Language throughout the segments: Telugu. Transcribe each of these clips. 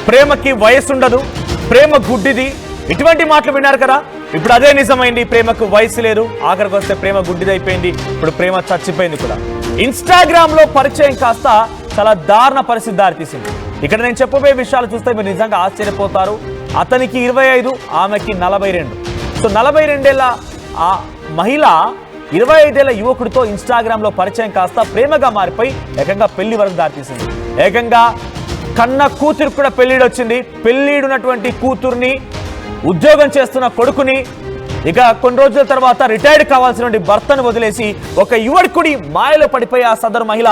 ప్రేమకి వయసు ఉండదు, ప్రేమ గుడ్డిది, ఇటువంటి మాటలు విన్నారు కదా. ఇప్పుడు అదే నిజమైంది. ప్రేమకు వయసు లేదు, ఆఖరికి వస్తే ప్రేమ గుడ్డిది అయిపోయింది. ఇప్పుడు ప్రేమ చచ్చిపోయింది కూడా. ఇన్స్టాగ్రామ్ లో పరిచయం కాస్త చాలా దారుణ పరిస్థితి దారితీసింది. ఇక్కడ నేను చెప్పబోయే విషయాలు చూస్తే మీరు నిజంగా ఆశ్చర్యపోతారు. అతనికి 25, ఆమెకి 42. సో 42 ఏళ్ల ఆ మహిళ 25 ఏళ్ల యువకుడితో ఇన్స్టాగ్రామ్ లో పరిచయం కాస్త ప్రేమగా మారిపోయి ఏకంగా పెళ్లి వరకు దారితీసింది. ఏకంగా కన్న కూతురు కూడా పెళ్లిడొచ్చింది. పెళ్లిడున్నటువంటి కూతుర్ని, ఉద్యోగం చేస్తున్న కొడుకుని, ఇక కొన్ని రోజుల తర్వాత రిటైర్డ్ కావాల్సిన భర్తను వదిలేసి ఒక యువకుడి మాయలో పడిపోయి ఆ సదరు మహిళ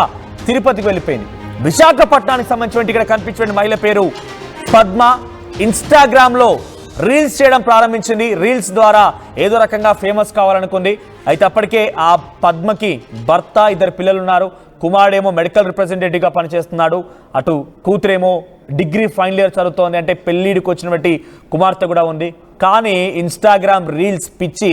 తిరుపతికి వెళ్ళిపోయింది. విశాఖపట్నానికి సంబంధించిన ఇక్కడ కనిపించిన మహిళ పేరు పద్మ. ఇన్స్టాగ్రామ్ లో రీల్స్ చేయడం ప్రారంభించింది. రీల్స్ ద్వారా ఏదో రకంగా ఫేమస్ కావాలనుకుంది. అయితే అప్పటికే ఆ పద్మకి భర్త, 2 పిల్లలు ఉన్నారు. కుమారుడేమో మెడికల్ రిప్రజెంటేటివ్గా పనిచేస్తున్నాడు, అటు కూతురేమో డిగ్రీ ఫైనల్ ఇయర్ చదువుతోంది. అంటే పెళ్లిడికి వచ్చినటువంటి కుమార్తె కూడా ఉంది. కానీ ఇన్స్టాగ్రామ్ రీల్స్ పిచ్చి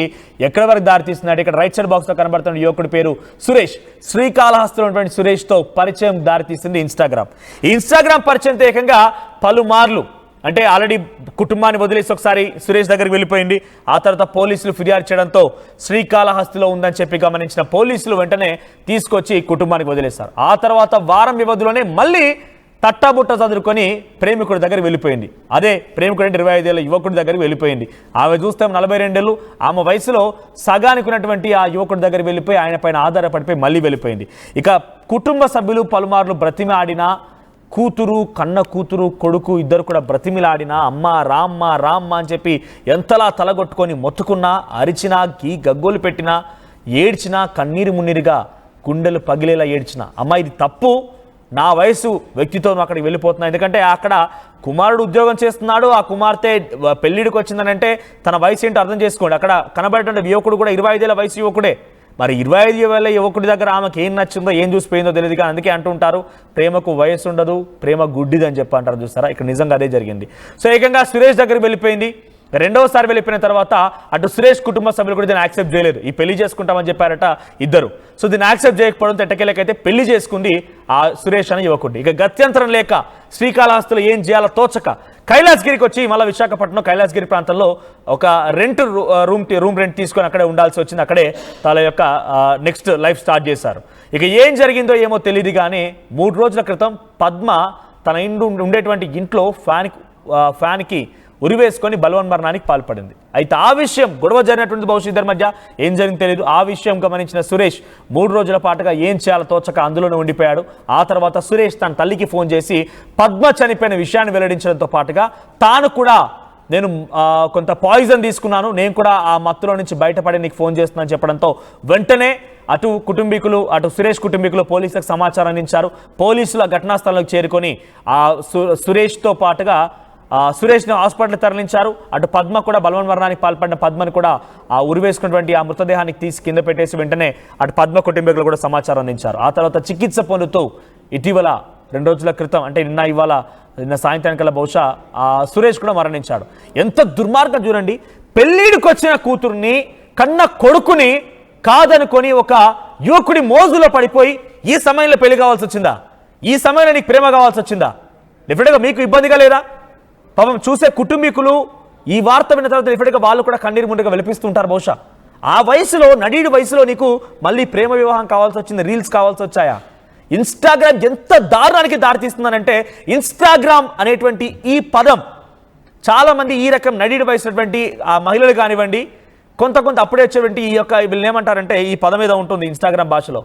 ఎక్కడి వరకు దారితీస్తున్నాడు. ఇక్కడ రైట్ సైడ్ బాక్స్లో కనబడుతున్న యువకుడి పేరు సురేష్. శ్రీకాళహస్తిలో ఉన్నటువంటి సురేష్తో పరిచయం దారితీస్తుంది ఇన్స్టాగ్రామ్. ఈ ఇన్స్టాగ్రామ్ పరిచయంతో ఏకంగా పలుమార్లు, అంటే ఆల్రెడీ కుటుంబాన్ని వదిలేసి ఒకసారి సురేష్ దగ్గరికి వెళ్ళిపోయింది. ఆ తర్వాత పోలీసులు ఫిర్యాదు చేయడంతో శ్రీకాళహస్తిలో ఉందని చెప్పి గమనించిన పోలీసులు వెంటనే తీసుకొచ్చి కుటుంబానికి వదిలేశారు. ఆ తర్వాత వారం వ్యవధిలోనే మళ్ళీ తట్టాబుట్ట చదువుకొని ప్రేమికుడి దగ్గరికి వెళ్ళిపోయింది. అదే ప్రేమికుడు అంటే 25 ఏళ్ల యువకుడి దగ్గరికి వెళ్ళిపోయింది. ఆమె చూస్తే 42 ఏళ్ళు. ఆమె వయసులో సగానికి ఉన్నటువంటి ఆ యువకుడి దగ్గరికి వెళ్ళిపోయి ఆయన పైన ఆధారపడిపోయి మళ్ళీ వెళ్ళిపోయింది. ఇక కుటుంబ సభ్యులు పలుమార్లు బ్రతిమి ఆడినా, కూతురు, కన్న కూతురు, కొడుకు ఇద్దరు కూడా బ్రతిమిలాడినా, అమ్మ రామ్మ రామ్మ అని చెప్పి ఎంతలా తలగొట్టుకొని మొత్తుకున్నా, అరిచినా, గగ్గోలు పెట్టినా, ఏడ్చినా, కన్నీరు మున్నీరుగా గుండెలు పగిలేలా ఏడ్చినా, అమ్మ ఇది తప్పు, నా వయసు వ్యక్తితో అక్కడికి వెళ్ళిపోతున్నా. ఎందుకంటే అక్కడ కుమారుడు ఉద్యోగం చేస్తున్నాడు, ఆ కుమార్తె పెళ్లిడికి వచ్చిందని అంటే తన వయసు ఏంటో అర్థం చేసుకోండి. అక్కడ కనబడేటువంటి యువకుడు కూడా 25 ఏళ్ల వయసు యువకుడే. మరి 25 ఏళ్ల యువకుడి దగ్గర ఆమెకి ఏం నచ్చిందో, ఏం చూసిపోయిందో తెలియదు. కానీ అందుకే అంటుంటారు ప్రేమకు వయసు ఉండదు, ప్రేమ గుడ్డిది అని చెప్పి అంటారు. చూస్తారా, ఇక్కడ నిజంగా అదే జరిగింది. సో ఏకంగా సురేష్ దగ్గరికి వెళ్ళిపోయింది. రెండవసారి వెళ్ళిపోయిన తర్వాత అటు సురేష్ కుటుంబ సభ్యులు కూడా దీన్ని యాక్సెప్ట్ చేయలేదు. ఈ పెళ్లి చేసుకుంటామని చెప్పారట ఇద్దరు. సో దీన్ని యాక్సెప్ట్ చేయకపోవడం ఎట్టకేలకైతే పెళ్లి చేసుకుంది ఆ సురేష్ అనే యువకుడిని. ఇక గత్యంతరం లేక శ్రీకాళహస్తిలో ఏం చేయాలో తోచక కైలాసగిరికి వచ్చి మళ్ళీ విశాఖపట్నం కైలాసగిరి ప్రాంతంలో ఒక రూమ్ రెంట్ తీసుకొని అక్కడే ఉండాల్సి వచ్చింది. అక్కడే తన యొక్క నెక్స్ట్ లైఫ్ స్టార్ట్ చేశారు. ఇక ఏం జరిగిందో ఏమో తెలియదు కానీ 3 రోజుల క్రితం పద్మ తన ఉండేటువంటి ఇంట్లో ఫ్యాన్కి ఉరివేసుకొని బలవన్మరణానికి పాల్పడింది. అయితే ఆ విషయం గొడవ జరిగినటువంటి బహుశా ఇద్దరి మధ్య ఏం జరిగింది తెలియదు. ఆ విషయం గమనించిన సురేష్ 3 రోజుల పాటుగా ఏం చేయాలో తోచక అందులోనే ఉండిపోయాడు. ఆ తర్వాత సురేష్ తన తల్లికి ఫోన్ చేసి పద్మ చనిపోయిన విషయాన్ని వెల్లడించడంతో పాటుగా తాను కూడా నేను కొంత పాయిజన్ తీసుకున్నాను, నేను కూడా ఆ మత్తులో నుంచి బయటపడి నీకు ఫోన్ చేస్తున్నాను చెప్పడంతో వెంటనే అటు సురేష్ కుటుంబీకులు పోలీసులకు సమాచారం అందించారు. పోలీసులు ఆ ఘటనా స్థలంలోకి చేరుకొని ఆ సురేష్తో పాటుగా సురేష్ని హాస్పిటల్ తరలించారు. అటు పద్మ కూడా బలవన్మరణానికి పాల్పడిన పద్మని కూడా ఆ ఉరివేసుకున్నటువంటి ఆ మృతదేహానికి తీసి కింద పెట్టేసి వెంటనే అటు పద్మ కుటుంబీకులు కూడా సమాచారం అందించారు. ఆ తర్వాత చికిత్స పొందుతూ ఇటీవల 2 రోజుల క్రితం, అంటే నిన్న సాయంత్రానికల్లా బహుశా సురేష్ కూడా మరణించాడు. ఎంత దుర్మార్గం చూడండి. పెళ్లిడికి వచ్చిన కూతుర్ని, కన్న కొడుకుని కాదనుకొని ఒక యువకుడి మోజులో పడిపోయి ఈ సమయంలో పెళ్లి కావాల్సి వచ్చిందా? ఈ సమయంలో నీకు ప్రేమ కావాల్సి వచ్చిందా? డెఫినెట్గా మీకు ఇబ్బందిగా లేదా? పాపం చూసే కుటుంబీకులు ఈ వార్త విన్న తర్వాత డెఫినెట్గా వాళ్ళు కూడా కన్నీరు ముందుగా వెలిపిస్తుంటారు. బహుశా ఆ వయసులో, నడీడు వయసులో నీకు మళ్ళీ ప్రేమ వివాహం కావాల్సి వచ్చింది, రీల్స్ కావాల్సి వచ్చాయా? ఇన్స్టాగ్రామ్ ఎంత దారుణానికి దారితీస్తుందనంటే, ఇన్స్టాగ్రామ్ అనేటువంటి ఈ పదం చాలామంది ఈ రకం నడీడు వయసున్నటువంటి ఆ మహిళలు కానివ్వండి, కొంత అప్పుడే వచ్చేటువంటి ఈ యొక్క వీళ్ళు ఏమంటారంటే, ఈ పదం మీద ఉంటుంది ఇన్స్టాగ్రామ్ భాషలో,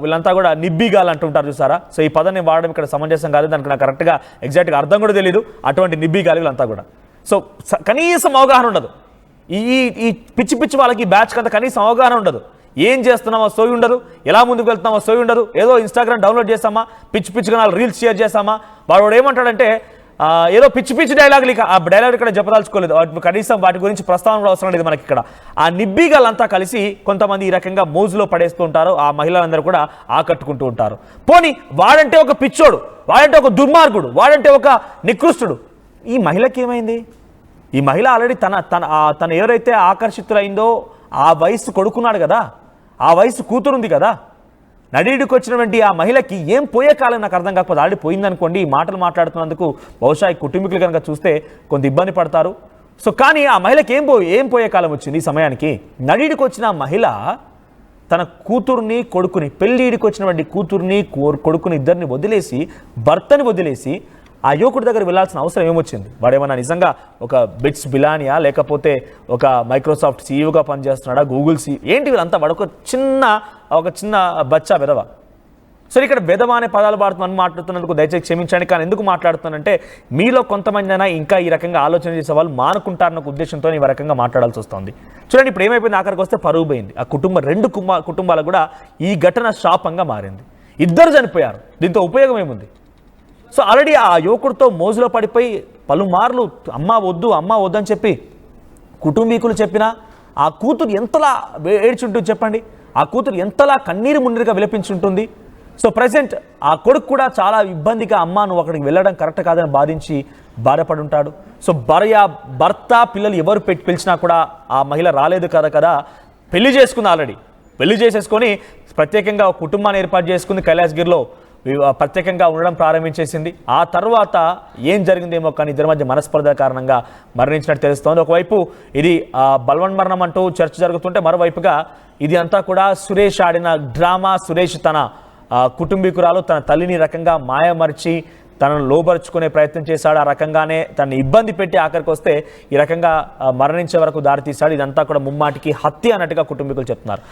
వీళ్ళంతా కూడా నిబ్బిగాలు అంటుంటారు చూసారా. సో ఈ పదాన్ని వాడడం ఇక్కడ సమంజసం కాదు, దానికి నాకు కరెక్ట్గా ఎగ్జాక్ట్గా అర్థం కూడా తెలియదు. అటువంటి నిబ్బిగాలు వీళ్ళంతా కూడా. సో కనీసం అవగాహన ఉండదు. ఈ పిచ్చి వాళ్ళకి బ్యాచ్ కంతా కనీసం అవగాహన ఉండదు. ఏం చేస్తున్నామో సోయి ఉండదు, ఎలా ముందుకు వెళ్తున్నామో సోయి ఉండదు. ఏదో ఇన్స్టాగ్రామ్ డౌన్లోడ్ చేస్తామా, పిచ్చిగా 4 రీల్స్ షేర్ చేస్తామా, వాడు ఏమంటాడంటే ఏదో పిచ్చి డైలాగులు, ఇక ఆ డైలాగ్ ఇక్కడ చెప్పదలుచుకోలేదు. కనీసం వాటి గురించి ప్రస్తావన కూడా అవసరం లేదు మనకి ఇక్కడ. ఆ నిబ్బిగాలంతా కలిసి కొంతమంది ఈ రకంగా మోజులో పడేస్తూ ఉంటారు. ఆ మహిళలందరూ కూడా ఆకట్టుకుంటూ ఉంటారు. పోనీ వాడంటే ఒక పిచ్చోడు, వాడంటే ఒక దుర్మార్గుడు, వాడంటే ఒక నికృష్టుడు. ఈ మహిళకి ఏమైంది? ఈ మహిళ ఆల్రెడీ తన ఎవరైతే ఆకర్షితులైందో ఆ వయసు కొడుకున్నాడు కదా, ఆ వయసు కూతురుంది కదా. నడిడికి వచ్చినటువంటి ఆ మహిళకి ఏం పోయే కాలం నాకు అర్థం కాకపోతే ఆల్రెడీ పోయిందనుకోండి, ఈ మాటలు మాట్లాడుతున్నందుకు బహుశా ఈ కుటుంబీకులు కనుక చూస్తే కొంత ఇబ్బంది పడతారు. సో కానీ ఆ మహిళకి ఏం పోయే కాలం వచ్చింది ఈ సమయానికి. నడిడికి వచ్చిన ఆ మహిళ తన కూతుర్ని కొడుకుని, పెళ్ళిడికి వచ్చినటువంటి కూతుర్ని కొడుకుని ఇద్దరిని వదిలేసి, భర్తని వదిలేసి ఆ యువకుడి దగ్గర వెళ్ళాల్సిన అవసరం ఏమొచ్చింది? వాడేమన్నా నిజంగా ఒక బిట్స్ బిలానియా, లేకపోతే ఒక మైక్రోసాఫ్ట్ సీఈఓగా పనిచేస్తున్నాడా, గూగుల్ ఏంటి వీళ్ళంతా? వాడు ఒక చిన్న బచ్చా వెధవ. సో ఇక్కడ వెధవ అనే పదాలు మాట్లాడుతున్నందుకు దయచేసి క్షమించండి. కానీ ఎందుకు మాట్లాడుతున్నానంటే మీలో కొంతమంది అయినా ఇంకా ఈ రకంగా ఆలోచన చేసే వాళ్ళు మానుకుంటారన్న ఉద్దేశంతో ఈ రకంగా మాట్లాడాల్సి వస్తుంది. చూడండి, ఇప్పుడు ఏమైపోయింది, ఆఖరికి వస్తే పరువు పోయింది. ఆ రెండు కుటుంబాలకు కూడా ఈ ఘటన శాపంగా మారింది. ఇద్దరు చనిపోయారు. దీంతో ఉపయోగం ఏముంది? సో ఆల్రెడీ ఆ యువకుడితో మోజులో పడిపోయి పలుమార్లు అమ్మ వద్దు అని చెప్పి కుటుంబీకులు చెప్పినా ఆ కూతురు ఎంతలా ఏడ్చుంటుంది చెప్పండి. ఆ కూతురు ఎంతలా కన్నీరు మున్నీరుగా విలపించుంటుంది. సో ప్రజెంట్ ఆ కొడుకు కూడా చాలా ఇబ్బందిగా, అమ్మ నువ్వు అక్కడికి వెళ్ళడం కరెక్ట్ కాదని బాధించి బాధపడి ఉంటాడు. సో భర్త పిల్లలు ఎవరు పిలిచినా కూడా ఆ మహిళ రాలేదు కదా, పెళ్లి చేసుకుంది. ఆల్రెడీ పెళ్లి చేసేసుకొని ప్రత్యేకంగా ఒక కుటుంబాన్ని ఏర్పాటు చేసుకుంది. కైలాసగిరిలో ప్రత్యేకంగా ఉండడం ప్రారంభించేసింది. ఆ తర్వాత ఏం జరిగిందేమో కానీ ఇద్దరి మధ్య మనస్పర్ధ కారణంగా మరణించినట్టు తెలుస్తోంది. ఒకవైపు ఇది బలవన్మరణం అంటూ చర్చ జరుగుతుంటే, మరోవైపుగా ఇది అంతా కూడా సురేష్ ఆడిన డ్రామా. సురేష్ తన కుటుంబీకురాలు తన తల్లిని రకంగా మాయమర్చి తనను లోబరుచుకునే ప్రయత్నం చేశాడు. ఆ రకంగానే తనని ఇబ్బంది పెట్టి ఆఖరికి వస్తే ఈ రకంగా మరణించే వరకు దారితీశాడు. ఇదంతా కూడా ముమ్మాటికి హత్య అన్నట్టుగా కుటుంబీకులు చెప్తున్నారు.